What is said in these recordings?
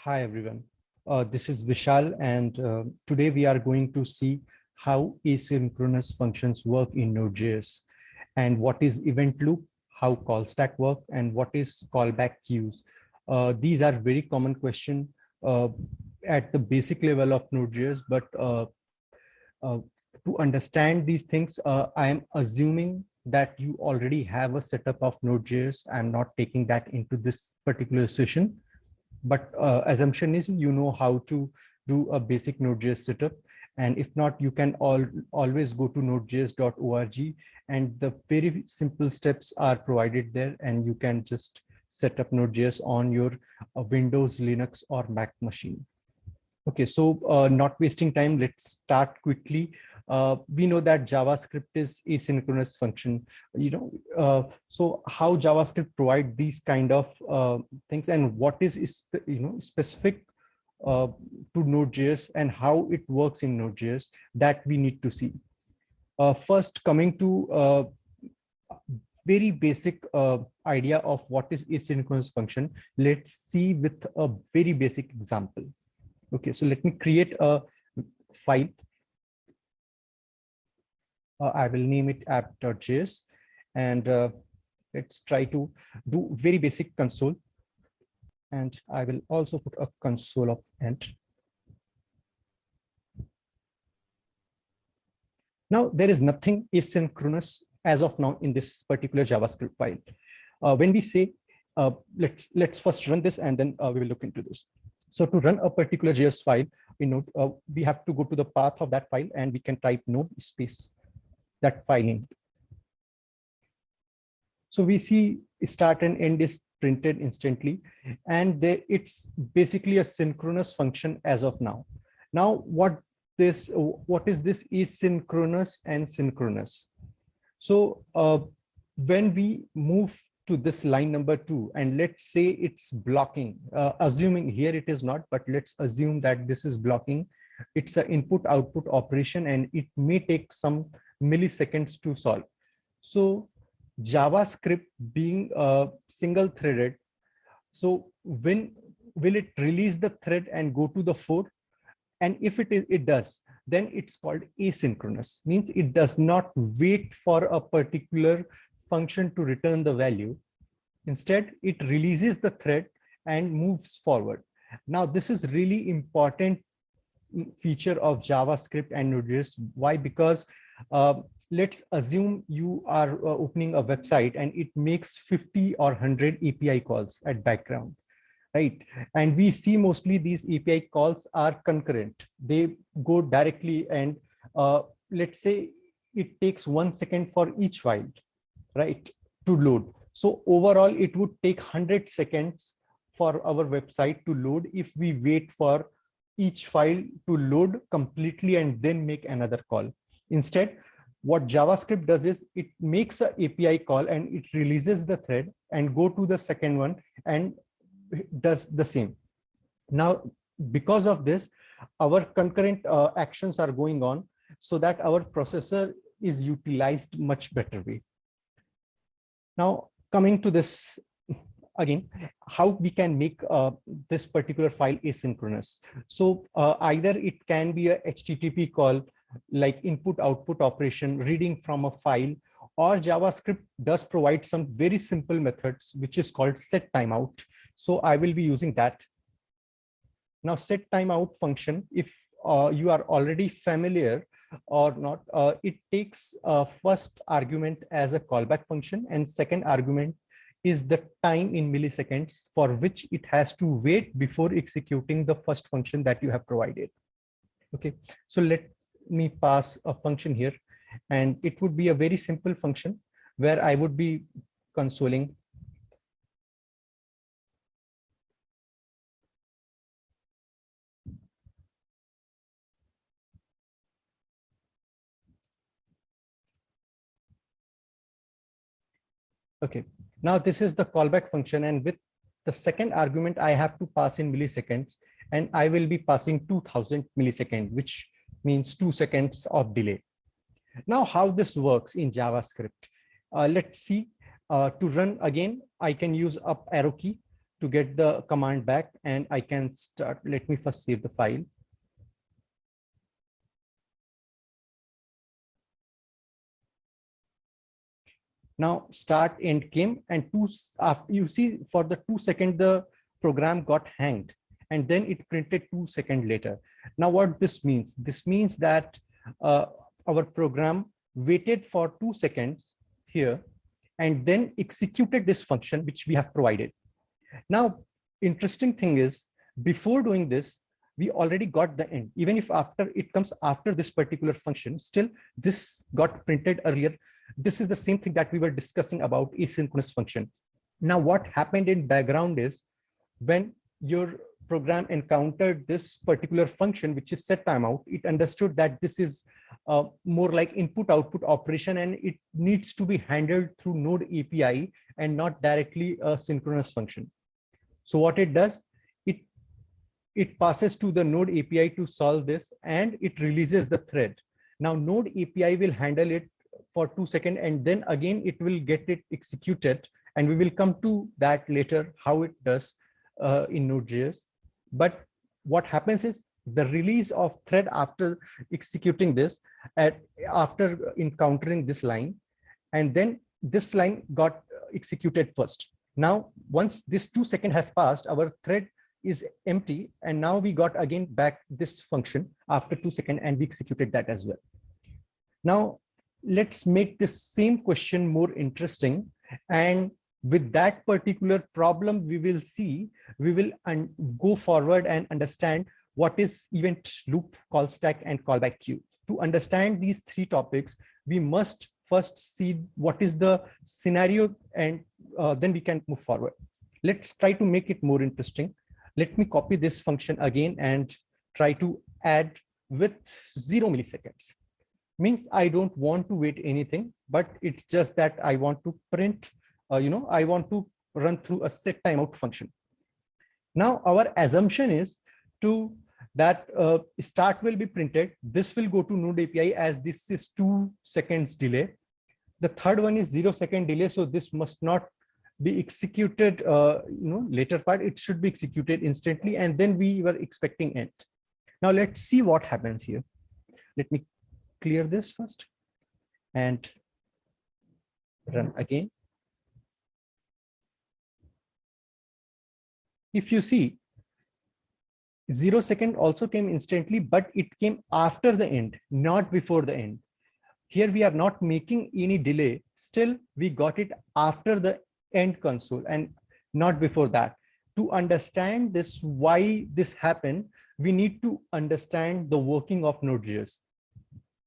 Hi, everyone. This is Vishal, and today we are going to see how asynchronous functions work in Node.js and what is event loop, how call stack work, and what is callback queues. These are very common questions uh, at the basic level of Node.js, but uh, to understand these things, I am assuming that you already have a setup of Node.js. I'm not taking that into this particular session, but assumption is you know how to do a basic Node.js setup. And if not, you can always go to nodejs.org, and the very simple steps are provided there, and you can just set up Node.js on your Windows, Linux, or Mac machine. Okay, so not wasting time, let's start quickly. We know that JavaScript is asynchronous function, so how JavaScript provide these kind of things, and what is specific to Node.js and how it works in Node.js, that we need to see. First, coming to very basic idea of what is asynchronous function, let's see with a very basic example. Okay, so let me create a file. I will name it app.js, and let's try to do very basic console. And I will also put a console of end. Now, there is nothing asynchronous as of now in this particular JavaScript file. When we say, let's first run this, and then we will look into this. So to run a particular JS file, we have to go to the path of that file, and we can type node space that file name. So we see start and end is printed instantly, and it's basically a synchronous function as of now. Now, what is this asynchronous and synchronous? So when we move to this line number 2, and let's say it's blocking, assuming here it is not, but let's assume that this is blocking. It's an input output operation, and it may take some milliseconds to solve. So JavaScript being single threaded, so when will it release the thread and go to the 4? And if it does, then it's called asynchronous, means it does not wait for a particular function to return the value. Instead, it releases the thread and moves forward. Now, this is really important feature of JavaScript and Node.js. Why? Because let's assume you are opening a website and it makes 50 or 100 API calls at background, right? And we see mostly these API calls are concurrent. They go directly, and let's say it takes 1 second for each file, right, to load. So overall, it would take 100 seconds for our website to load if we wait for each file to load completely and then make another call. Instead, what JavaScript does is it makes an API call and it releases the thread and go to the second one and does the same. Now, because of this, our concurrent actions are going on, so that our processor is utilized much better way. Now, coming to this again, how we can make this particular file asynchronous. So either it can be a HTTP call, like input output operation, reading from a file, or JavaScript does provide some very simple methods, which is called set timeout. So I will be using that. Now, set timeout function, if you are already familiar or not, it takes first argument as a callback function, and second argument is the time in milliseconds for which it has to wait before executing the first function that you have provided. Okay, so let me pass a function here, and it would be a very simple function where I would be consoling okay. Now this is the callback function, and with the second argument, I have to pass in milliseconds, and I will be passing 2000 milliseconds, which means 2 seconds of delay. Now, how this works in JavaScript? Let's see. To run again, I can use up arrow key to get the command back, and I can start. Let me first save the file. Now start end came, and you see for the 2 second the program got hanged, and then it printed 2 seconds later. Now what this means? This means that our program waited for 2 seconds here and then executed this function which we have provided. Now, interesting thing is, before doing this, we already got the end. Even if after it comes after this particular function, still this got printed earlier. This is the same thing that we were discussing about asynchronous function. Now, what happened in background is, when your program encountered this particular function, which is set timeout, it understood that this is more like input output operation, and it needs to be handled through Node API and not directly a synchronous function. So what it does, it passes to the Node API to solve this, and it releases the thread. Now Node API will handle it for 2 seconds, and then again it will get it executed, and we will come to that later how it does in Node.js. But what happens is, the release of thread after executing this, after encountering this line, and then this line got executed first. Now once this 2 seconds have passed, our thread is empty, and now we got again back this function after 2 seconds, and we executed that as well. Now let's make this same question more interesting, and with that particular problem we will go forward and understand what is event loop, call stack, and callback queue. To understand these three topics, we must first see what is the scenario, and then we can move forward. Let's try to make it more interesting. Let me copy this function again and try to add with 0 milliseconds. Means I don't want to wait anything, but it's just that I want to print, I want to run through a set timeout function. Now our assumption is that start will be printed. This will go to Node API, as this is 2 seconds delay. The third one is 0 second delay, so this must not be executed later part. It should be executed instantly, and then we were expecting end. Now let's see what happens here. Let me clear this first and run again. If you see, 0 second also came instantly, but it came after the end, not before the end. Here we are not making any delay. Still, we got it after the end console and not before that. To understand this, why this happened, we need to understand the working of Node.js.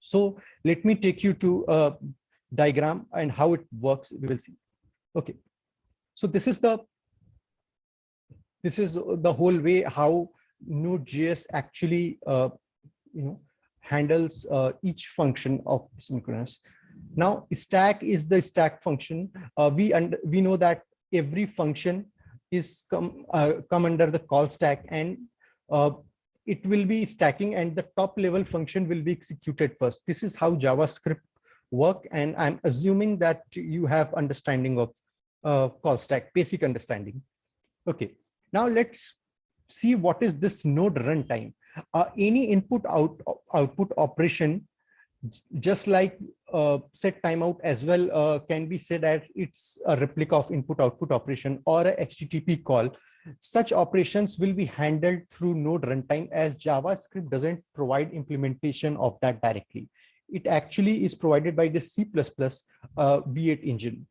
So let me take you to a diagram and how it works. We will see. Okay. So this is the whole way how Node.js actually handles each function of synchronous. Now stack is the stack function. We know that every function is come under the call stack, and it will be stacking, and the top level function will be executed first. This is how JavaScript work, and I'm assuming that you have understanding of call stack, basic understanding. Okay, now let's see what is this node runtime. Any input output operation, just like set timeout as well, can be said that it's a replica of input output operation or a HTTP call. Such operations will be handled through node runtime, as JavaScript doesn't provide implementation of that directly. It actually is provided by the C++ V8 engine.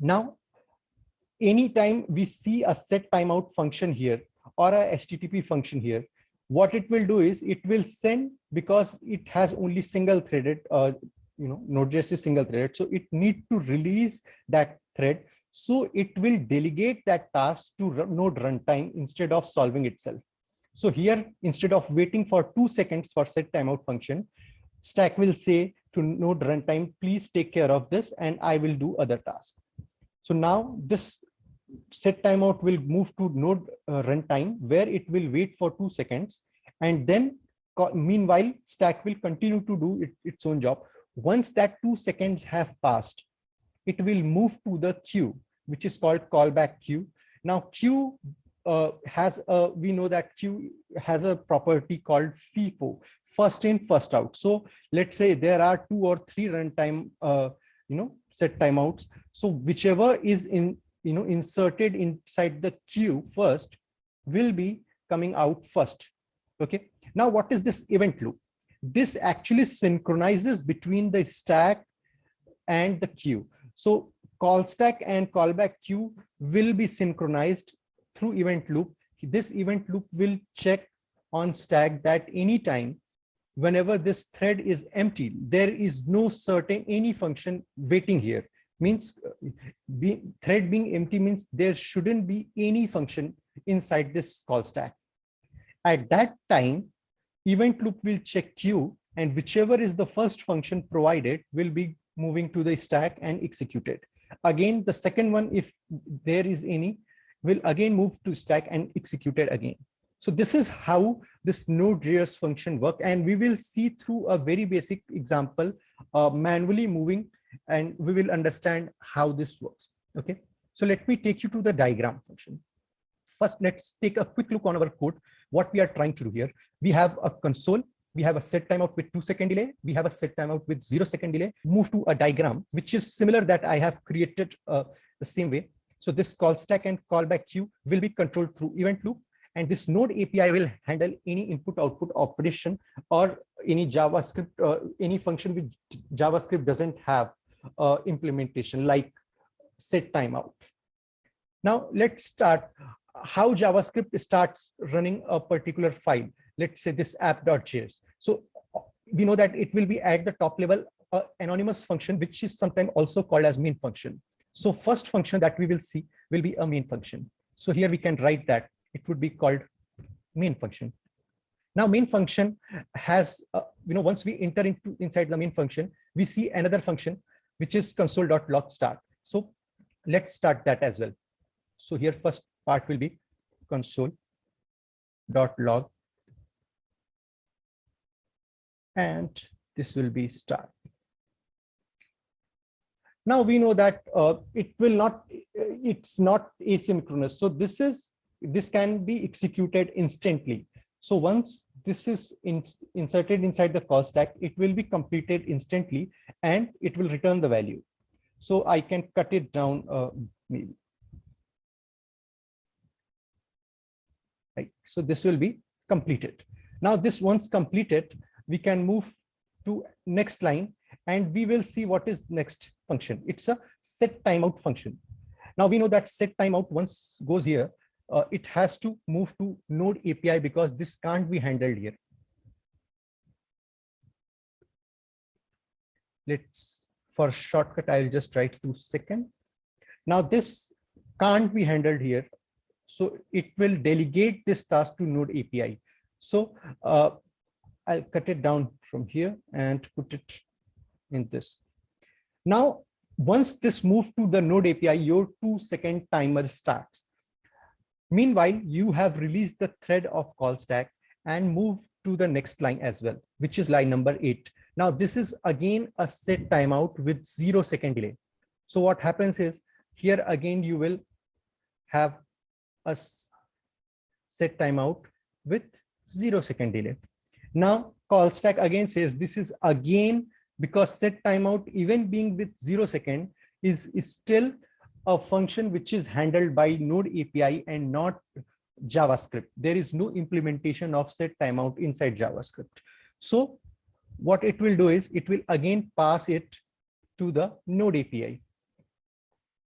Now, anytime we see a set timeout function here or a HTTP function here, what it will do is it will send, because it has only single threaded, Node.js is single threaded, so it needs to release that thread. So it will delegate that task to node runtime instead of solving itself. So here, instead of waiting for 2 seconds for set timeout function, stack will say to node runtime, please take care of this, and I will do other tasks. So now this set timeout will move to node runtime, where it will wait for 2 seconds, and then meanwhile stack will continue to do its own job. Once that 2 seconds have passed, it will move to the queue, which is called callback queue. Now Q we know that Q has a property called FIFO, first in, first out. So let's say there are 2 or 3 runtime, set timeouts. So whichever is inserted inside the queue first will be coming out first. Okay. Now, what is this event loop? This actually synchronizes between the stack and the queue. So call stack and callback queue will be synchronized through event loop. This event loop will check on stack that anytime whenever this thread is empty, there is no certain any function waiting here. Means thread being empty means there shouldn't be any function inside this call stack. At that time, event loop will check queue, and whichever is the first function provided will be moving to the stack and executed. Again, the second one, if there is any, will again move to stack and executed again. So this is how this Node.js function work, and we will see through a very basic example, manually moving, and we will understand how this works. Okay, so let me take you to the diagram function. First, let's take a quick look on our code. What we are trying to do here, we have a console, we have a set timeout with 2-second delay, we have a set timeout with 0-second delay. Move to a diagram which is similar that I have created the same way. So this call stack and callback queue will be controlled through event loop, and this Node API will handle any input output operation or any JavaScript, any function which JavaScript doesn't have implementation, like set timeout. Now let's start how JavaScript starts running a particular file. Let's say this app.js. So we know that it will be at the top level anonymous function, which is sometimes also called as main function. So first function that we will see will be a main function. So here we can write that it would be called main function. Now main function has, once we enter inside the main function, we see another function, which is console.log start. So let's start that as well. So here first part will be console.log, and this will be start. Now we know that it's not asynchronous. So this can be executed instantly. So once this is inserted inside the call stack, it will be completed instantly and it will return the value. So I can cut it down maybe. Right. So this will be completed. Now this once completed, we can move to next line and we will see what is next function. It's a set timeout function. Now we know that set timeout once goes here, it has to move to Node API because this can't be handled here. For shortcut, I'll just write 2 seconds. Now this can't be handled here. So it will delegate this task to Node API. So I'll cut it down from here and put it in this. Now, once this moves to the Node API, your 2-second timer starts. Meanwhile, you have released the thread of call stack and move to the next line as well, which is line number 8. Now, this is again a set timeout with 0-second delay. So what happens is here again, you will have a set timeout with 0-second delay. Now call stack again says this is again because set timeout even being with 0-second is still a function which is handled by Node API and not JavaScript. There is no implementation of set timeout inside JavaScript. So what it will do is it will again pass it to the Node API.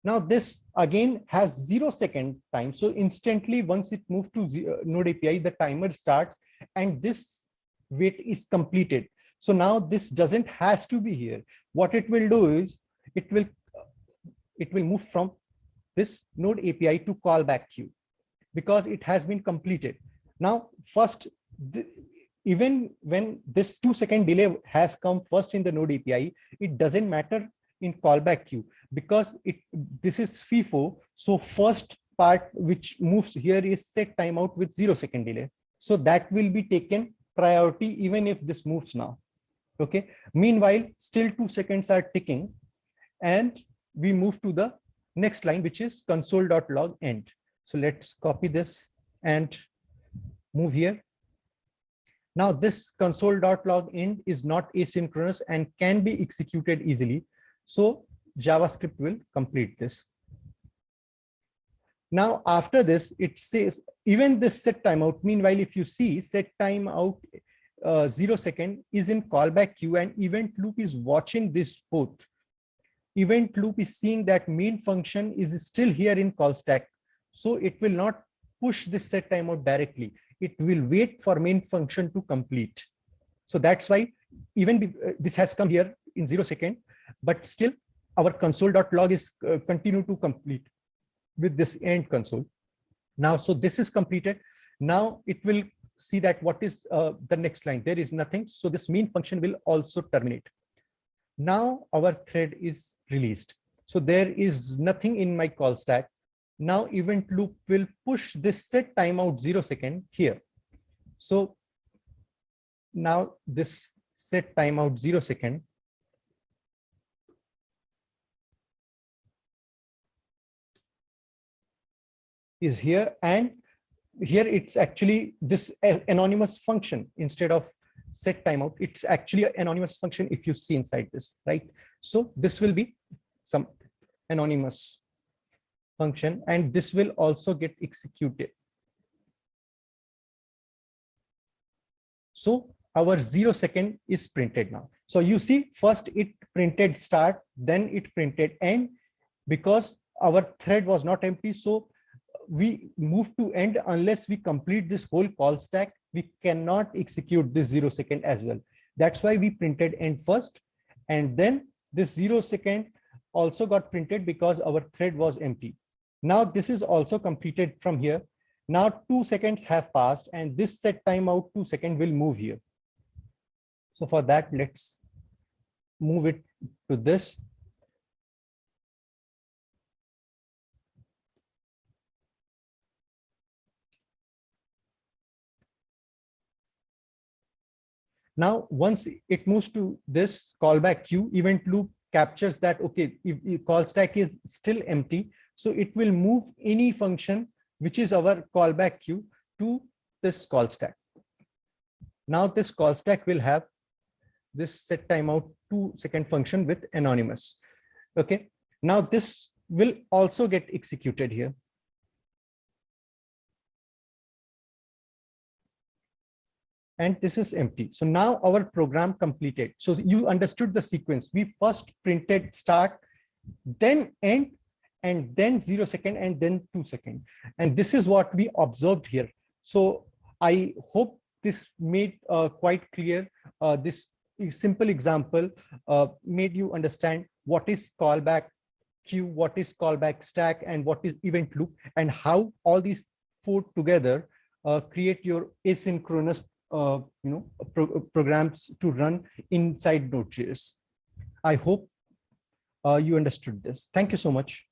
Now this again has 0-second time. So instantly once it moves to Node API, the timer starts and this wait is completed. So now this doesn't has to be here. What it will do is it will move from this Node API to callback queue because it has been completed. Now first, even when this 2-second delay has come first in the Node API, it doesn't matter in callback queue because this is FIFO. So first part which moves here is set timeout with 0-second delay. So that will be taken priority even if this moves now. Okay. Meanwhile, still 2 seconds are ticking and we move to the next line, which is console.log end. So let's copy this and move here. Now this console.log end is not asynchronous and can be executed easily. So JavaScript will complete this. Now after this, it says even this set timeout. Meanwhile, if you see set timeout 0 second is in callback queue, and event loop is watching this both. Event loop is seeing that main function is still here in call stack. So it will not push this set timeout directly. It will wait for main function to complete. So that's why even this has come here in 0 second, but still our console.log is continue to complete with this end console. Now, so this is completed. Now it will see that what is the next line. There is nothing. So this main function will also terminate. Now our thread is released. So there is nothing in my call stack. Now event loop will push this set timeout 0 second here. So now this set timeout 0 second is here, and here it's actually this anonymous function instead of set timeout. It's actually an anonymous function if you see inside this, right? So this will be some anonymous function, and this will also get executed. So our 0 second is printed now. So you see, first it printed start, then it printed end, because our thread was not empty. So we move to end unless we complete this whole call stack. We cannot execute this 0 second as well. That's why we printed end first, and then this 0 second also got printed because our thread was empty. Now this is also completed from here. Now 2 seconds have passed, and this set timeout 2 seconds will move here. So for that, let's move it to this. Now, once it moves to this callback queue, event loop captures that, okay, if call stack is still empty, so it will move any function which is our callback queue to this call stack. Now this call stack will have this set timeout 2 second function with anonymous. Okay, now this will also get executed here. And this is empty. So now our program completed. So you understood the sequence. We first printed start, then end, and then 0 second, and then 2 second. And this is what we observed here. So I hope this made quite clear. This simple example made you understand what is callback queue, what is callback stack, and what is event loop, and how all these 4 together create your asynchronous programs to run inside Node.js. I hope you understood this. Thank you so much.